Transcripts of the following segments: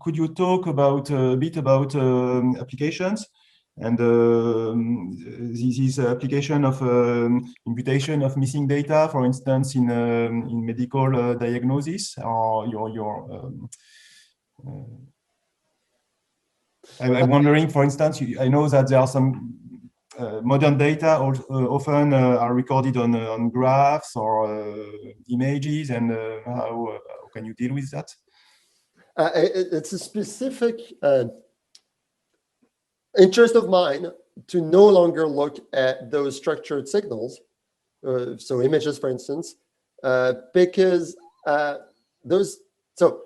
Could you talk about a bit about applications and this application of imputation of missing data, for instance, in medical diagnosis, or I'm wondering, for instance, I know that there are some modern data often are recorded on graphs or images, and how can you deal with that? It's a specific interest of mine to no longer look at those structured signals, so images, for instance, because so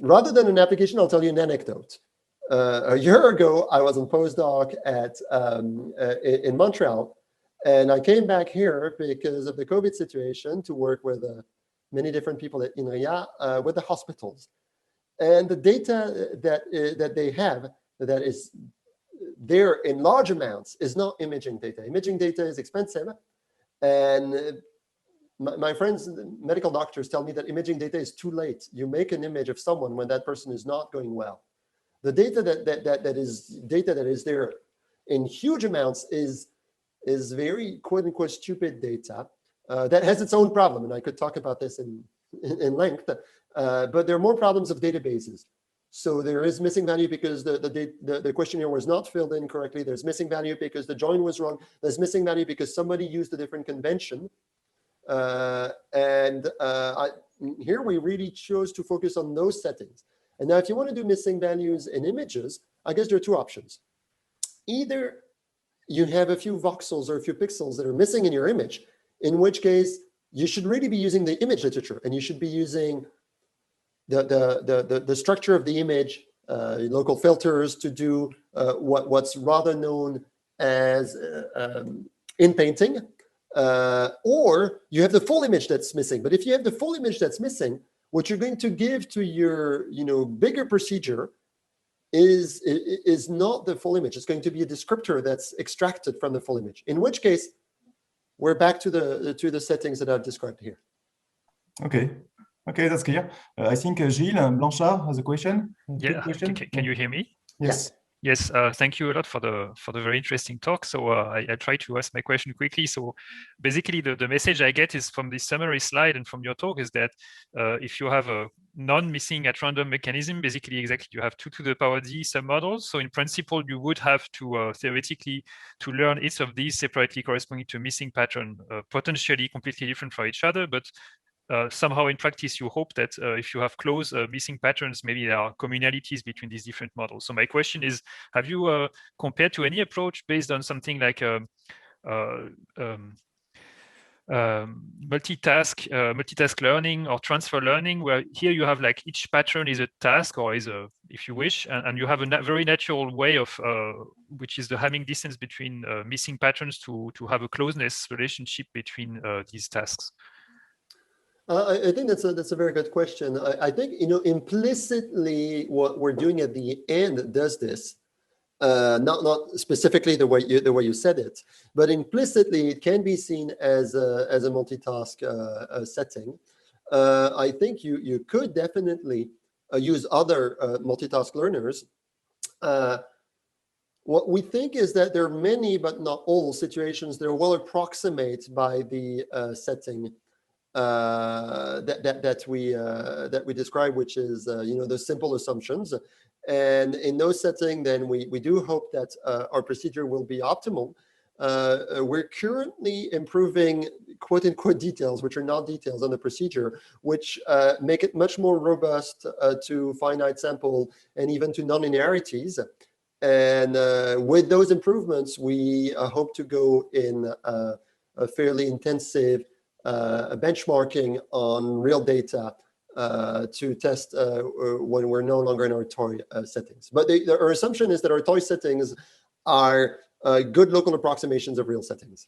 rather than an application, I'll tell you an anecdote. A year ago, I was on postdoc in Montreal, and I came back here because of the COVID situation to work with many different people at INRIA with the hospitals. And the data that they have that is there in large amounts is not imaging data. Imaging data is expensive, and my friends, medical doctors, tell me that imaging data is too late. You make an image of someone when that person is not going well. The data that is there in huge amounts is very quote unquote stupid data that has its own problem, and I could talk about this in length. But there are more problems of databases. So there is missing value because the questionnaire was not filled in correctly. There's missing value because the join was wrong. There's missing value because somebody used a different convention. Here we really chose to focus on those settings. And now if you want to do missing values in images, I guess there are two options. Either you have a few voxels or a few pixels that are missing in your image, in which case you should really be using the image literature, and you should be using the structure of the image, local filters to do what's rather known as in painting, or you have the full image that's missing. But if you have the full image that's missing, what you're going to give to your bigger procedure is not the full image. It's going to be a descriptor that's extracted from the full image, in which case we're back to the settings that I've described here. Okay, that's clear. I think Gilles Blanchard has a question. Yeah, can you hear me? Yes. Yes, thank you a lot for the very interesting talk. So I try to ask my question quickly. So basically, the message I get is from this summary slide and from your talk is that if you have a non-missing at random mechanism, basically exactly you have 2 to the power d submodels. So in principle, you would have to theoretically to learn each of these separately corresponding to a missing pattern, potentially completely different from each other, but somehow in practice, you hope that if you have close missing patterns, maybe there are communalities between these different models. So my question is, have you compared to any approach based on something like multitask learning or transfer learning, where here you have like each pattern is a task or is a, if you wish, and you have a very natural way of, which is the Hamming distance between missing patterns to have a closeness relationship between these tasks? I think that's a very good question. I think implicitly what we're doing at the end does this, not specifically the way you said it, but implicitly it can be seen as a multitask setting. I think you could definitely use other multitask learners. What we think is that there are many, but not all, situations that are well approximated by the setting that we describe, which is the simple assumptions, and in those settings, then we do hope that our procedure will be optimal. We're currently improving quote unquote details, which are not details on the procedure, which make it much more robust to finite sample and even to nonlinearities. And with those improvements, we hope to go in a fairly intensive benchmarking on real data to test when we're no longer in our toy settings. But our assumption is that our toy settings are good local approximations of real settings.